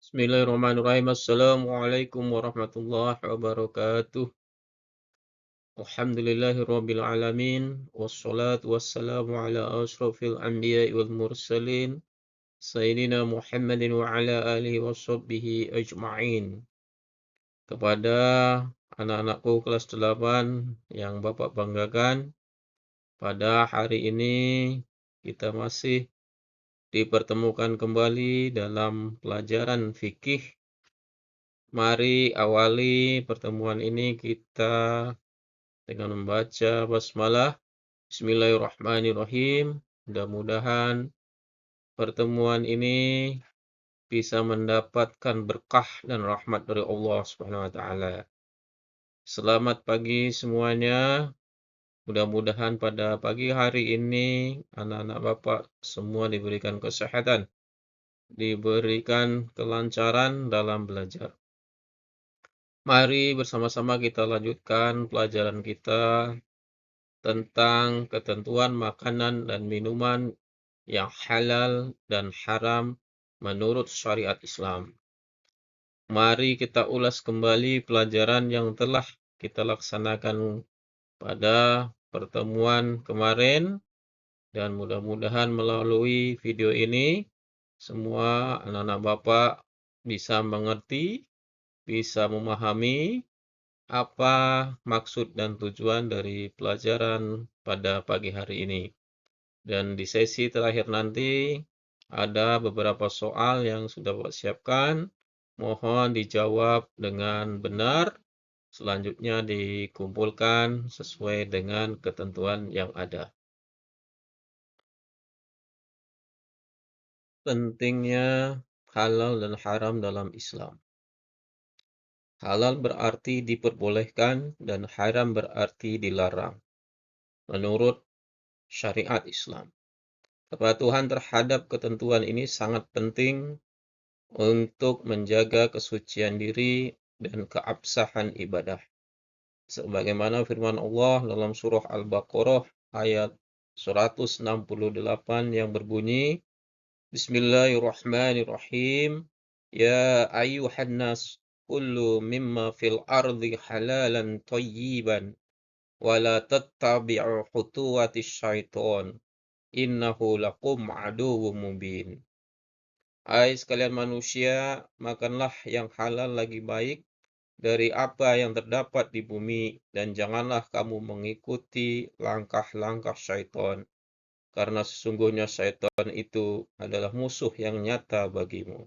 Bismillahirrahmanirrahim. Assalamualaikum warahmatullahi wabarakatuh. Alhamdulillahirabbil alamin wassalatu wassalamu ala asyrofil anbiya'i wal mursalin sayyidina Muhammadin wa ala alihi washabbihi ajma'in. Kepada anak-anakku kelas 8 yang Bapak banggakan, pada hari ini kita masih dipertemukan kembali dalam pelajaran fikih. Mari awali pertemuan ini kita dengan membaca basmalah. Bismillahirrahmanirrahim. Mudah-mudahan pertemuan ini bisa mendapatkan berkah dan rahmat dari Allah Subhanahu wa taala. Selamat pagi semuanya. Mudah-mudahan pada pagi hari ini anak-anak Bapak semua diberikan kesehatan, diberikan kelancaran dalam belajar. Mari bersama-sama kita lanjutkan pelajaran kita tentang ketentuan makanan dan minuman yang halal dan haram menurut syariat Islam. Mari kita ulas kembali pelajaran yang telah kita laksanakan pada pertemuan kemarin, dan mudah-mudahan melalui video ini semua anak-anak Bapak bisa mengerti, bisa memahami apa maksud dan tujuan dari pelajaran pada pagi hari ini. Dan di sesi terakhir nanti ada beberapa soal yang sudah Bapak siapkan. Mohon dijawab dengan benar. Selanjutnya dikumpulkan sesuai dengan ketentuan yang ada. Pentingnya halal dan haram dalam Islam. Halal berarti diperbolehkan dan haram berarti dilarang menurut syariat Islam. Kepatuhan terhadap ketentuan ini sangat penting untuk menjaga kesucian diri dan keabsahan ibadah. Sebagaimana firman Allah dalam surah Al-Baqarah ayat 168 yang berbunyi, Bismillahirrahmanirrahim. Ya ayyuhan nas kullu mimma fil ardi halalan thayyiban wa la tattabi'u khutuwatis syaiton. Innahu lakum aduwwum mubin. Hai sekalian manusia, makanlah yang halal lagi baik dari apa yang terdapat di bumi, dan janganlah kamu mengikuti langkah-langkah syaitan, karena sesungguhnya syaitan itu adalah musuh yang nyata bagimu.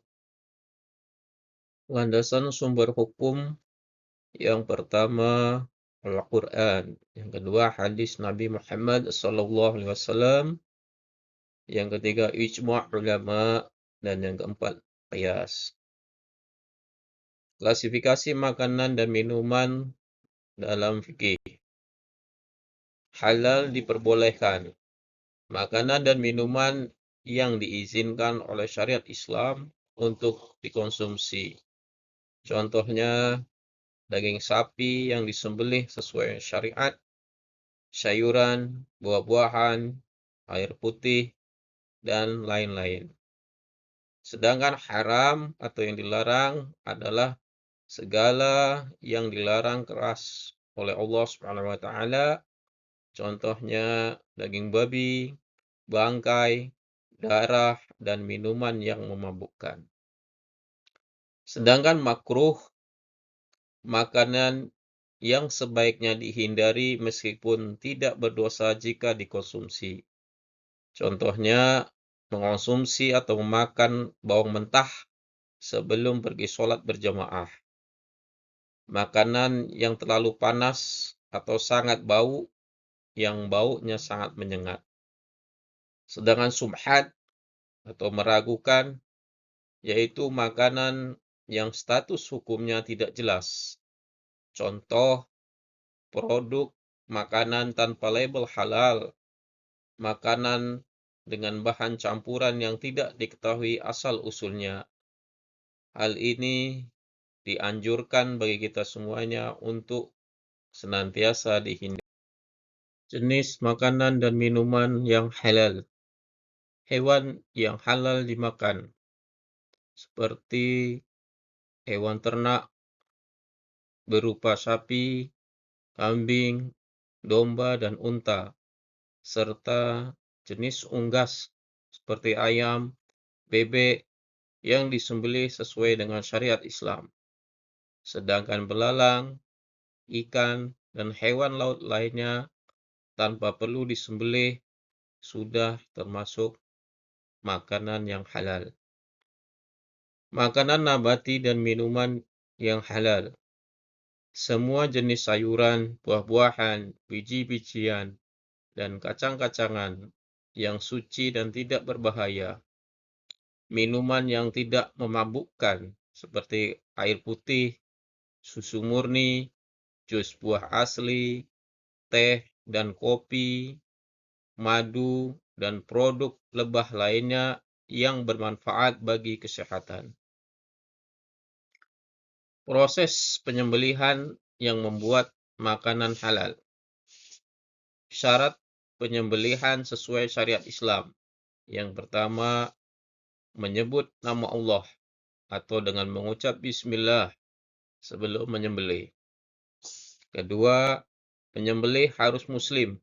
Landasan sumber hukum yang pertama Al-Quran, yang kedua hadis Nabi Muhammad SAW, yang ketiga ijma' ulama, dan yang keempat qiyas. Klasifikasi makanan dan minuman dalam fikih. Halal diperbolehkan. Makanan dan minuman yang diizinkan oleh syariat Islam untuk dikonsumsi. Contohnya daging sapi yang disembelih sesuai syariat, sayuran, buah-buahan, air putih, dan lain-lain. Sedangkan haram atau yang dilarang adalah segala yang dilarang keras oleh Allah Subhanahu wa taala. Contohnya daging babi, bangkai, darah, dan minuman yang memabukkan. Sedangkan makruh, makanan yang sebaiknya dihindari meskipun tidak berdosa jika dikonsumsi. Contohnya mengonsumsi atau memakan bawang mentah sebelum pergi sholat berjamaah. Makanan yang terlalu panas atau sangat bau, yang baunya sangat menyengat. Sedangkan subhat atau meragukan, yaitu makanan yang status hukumnya tidak jelas. Contoh, produk makanan tanpa label halal, makanan dengan bahan campuran yang tidak diketahui asal-usulnya. Hal ini dianjurkan bagi kita semuanya untuk senantiasa dihindari. Jenis makanan dan minuman yang halal. Hewan yang halal dimakan, seperti hewan ternak berupa sapi, kambing, domba, dan unta, serta jenis unggas seperti ayam, bebek yang disembelih sesuai dengan syariat Islam. Sedangkan belalang, ikan, dan hewan laut lainnya tanpa perlu disembelih sudah termasuk makanan yang halal. Makanan nabati dan minuman yang halal. Semua jenis sayuran, buah-buahan, biji-bijian, dan kacang-kacangan yang suci dan tidak berbahaya. Minuman yang tidak memabukkan seperti air putih, susu murni, jus buah asli, teh dan kopi, madu, dan produk lebah lainnya yang bermanfaat bagi kesehatan. Proses penyembelihan yang membuat makanan halal. Syarat penyembelihan sesuai syariat Islam. Yang pertama, menyebut nama Allah atau dengan mengucap bismillah sebelum menyembelih. Kedua, penyembelih harus muslim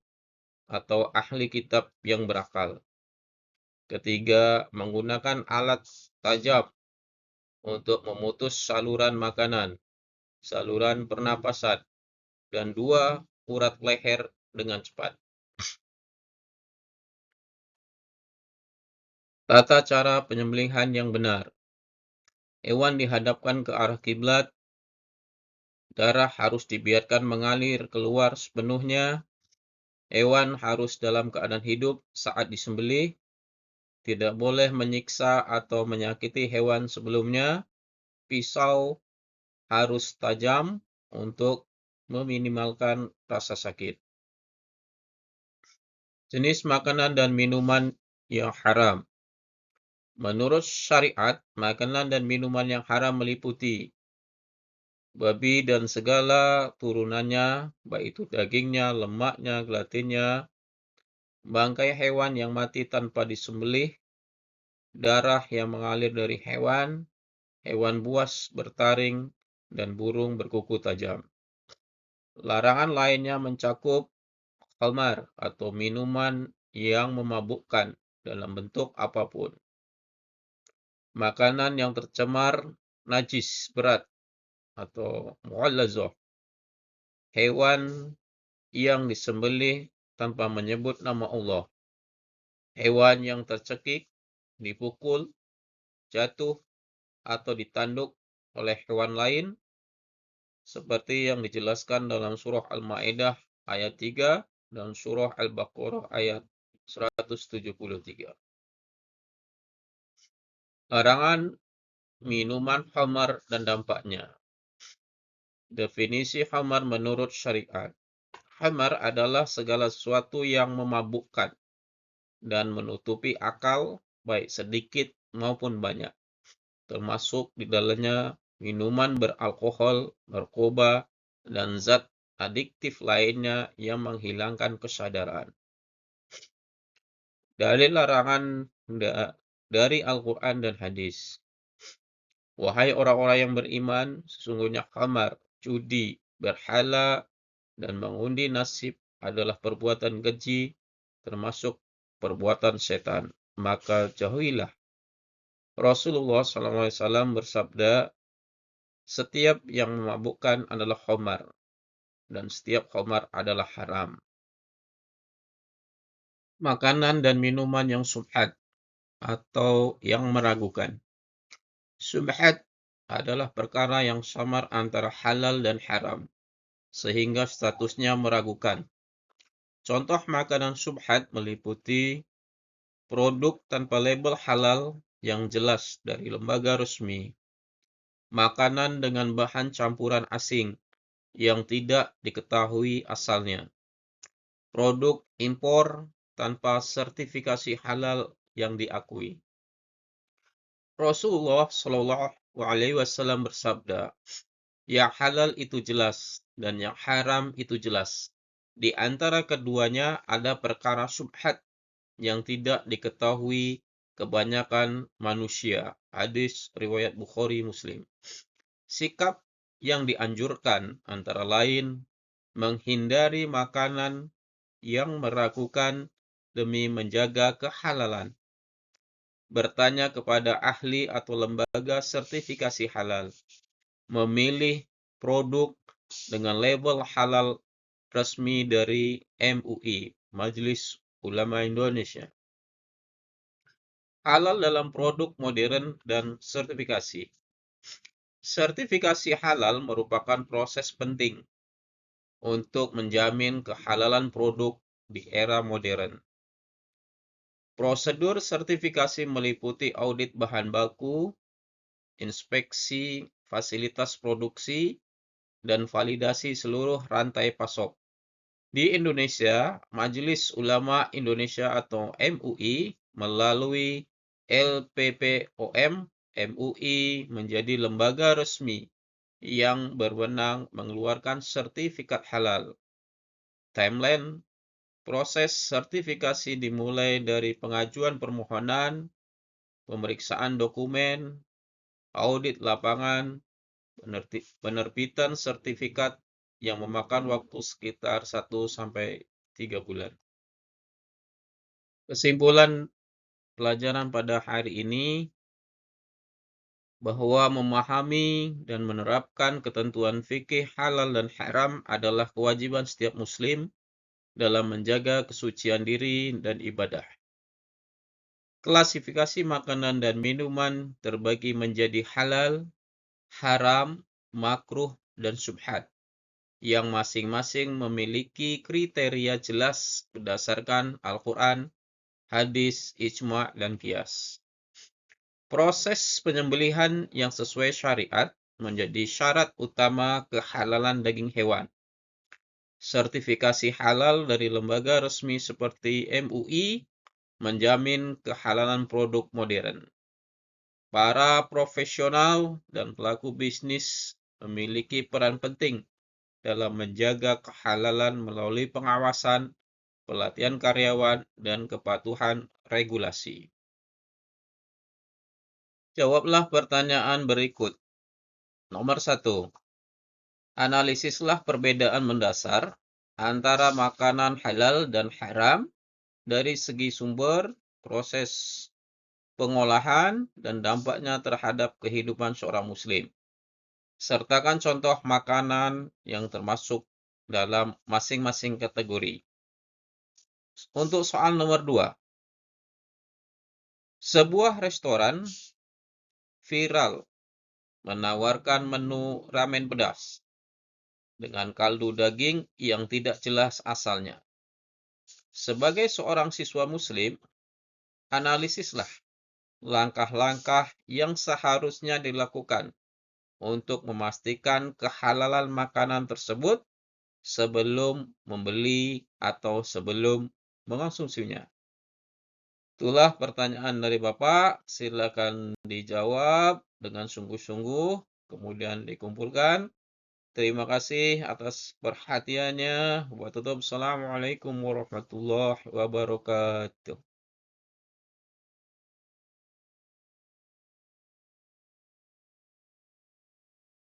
atau ahli kitab yang berakal. Ketiga, menggunakan alat tajam untuk memutus saluran makanan, saluran pernapasan, dan 2 urat leher dengan cepat. Tata cara penyembelihan yang benar. Hewan dihadapkan ke arah kiblat, darah harus dibiarkan mengalir keluar sepenuhnya, hewan harus dalam keadaan hidup saat disembelih, tidak boleh menyiksa atau menyakiti hewan sebelumnya, pisau harus tajam untuk meminimalkan rasa sakit. Jenis makanan dan minuman yang haram. Menurut syariat, makanan dan minuman yang haram meliputi babi dan segala turunannya, baik itu dagingnya, lemaknya, gelatinnya, bangkai hewan yang mati tanpa disembelih, darah yang mengalir dari hewan, hewan buas bertaring, dan burung berkuku tajam. Larangan lainnya mencakup khamar atau minuman yang memabukkan dalam bentuk apapun. Makanan yang tercemar najis berat atau mu'allazah. Hewan yang disembelih tanpa menyebut nama Allah. Hewan yang tercekik, dipukul, jatuh, atau ditanduk oleh hewan lain seperti yang dijelaskan dalam surah Al-Maidah ayat 3 dan surah Al-Baqarah ayat 173. Larangan minuman khamar dan dampaknya. Definisi khamar menurut syariat. Khamar adalah segala sesuatu yang memabukkan dan menutupi akal baik sedikit maupun banyak, termasuk di dalamnya minuman beralkohol, narkoba, dan zat adiktif lainnya yang menghilangkan kesadaran. Dalil larangan dari Al-Quran dan hadis. Wahai orang-orang yang beriman, sesungguhnya khamar, judi, berhala, dan mengundi nasib adalah perbuatan keji, termasuk perbuatan setan. Maka jauhilah. Rasulullah SAW bersabda, setiap yang memabukkan adalah khamar, dan setiap khamar adalah haram. Makanan dan minuman yang subhat atau yang meragukan. Subhat adalah perkara yang samar antara halal dan haram, sehingga statusnya meragukan. Contoh makanan subhat meliputi produk tanpa label halal yang jelas dari lembaga resmi, makanan dengan bahan campuran asing yang tidak diketahui asalnya, produk impor tanpa sertifikasi halal yang diakui. Rasulullah Shallallahu Alaihi Wasallam bersabda, yang halal itu jelas dan yang haram itu jelas. Di antara keduanya ada perkara subhat yang tidak diketahui kebanyakan manusia. Hadis riwayat Bukhari Muslim. Sikap yang dianjurkan antara lain menghindari makanan yang meragukan demi menjaga kehalalan, bertanya kepada ahli atau lembaga sertifikasi halal, memilih produk dengan label halal resmi dari MUI, Majelis Ulama Indonesia. Halal dalam produk modern dan sertifikasi. Sertifikasi halal merupakan proses penting untuk menjamin kehalalan produk di era modern. Prosedur sertifikasi meliputi audit bahan baku, inspeksi fasilitas produksi, dan validasi seluruh rantai pasok. Di Indonesia, Majelis Ulama Indonesia atau MUI melalui LPPOM MUI menjadi lembaga resmi yang berwenang mengeluarkan sertifikat halal. Timeline proses sertifikasi dimulai dari pengajuan permohonan, pemeriksaan dokumen, audit lapangan, penerbitan sertifikat yang memakan waktu sekitar 1-3 bulan. Kesimpulan pelajaran pada hari ini bahwa memahami dan menerapkan ketentuan fikih halal dan haram adalah kewajiban setiap muslim dalam menjaga kesucian diri dan ibadah. Klasifikasi makanan dan minuman terbagi menjadi halal, haram, makruh, dan syubhat, yang masing-masing memiliki kriteria jelas berdasarkan Al-Quran, hadis, ijma', dan qiyas. Proses penyembelihan yang sesuai syariat menjadi syarat utama kehalalan daging hewan. Sertifikasi halal dari lembaga resmi seperti MUI menjamin kehalalan produk modern. Para profesional dan pelaku bisnis memiliki peran penting dalam menjaga kehalalan melalui pengawasan, pelatihan karyawan, dan kepatuhan regulasi. Jawablah pertanyaan berikut. Nomor 1. Analisislah perbedaan mendasar antara makanan halal dan haram dari segi sumber, proses pengolahan, dan dampaknya terhadap kehidupan seorang muslim. Sertakan contoh makanan yang termasuk dalam masing-masing kategori. Untuk soal nomor 2. Sebuah restoran viral menawarkan menu ramen pedas dengan kaldu daging yang tidak jelas asalnya. Sebagai seorang siswa muslim, analisislah langkah-langkah yang seharusnya dilakukan untuk memastikan kehalalan makanan tersebut sebelum membeli atau sebelum mengonsumsinya. Itulah pertanyaan dari Bapak. Silakan dijawab dengan sungguh-sungguh, kemudian dikumpulkan. Terima kasih atas perhatiannya. Wa tutup. Assalamualaikum warahmatullahi wabarakatuh.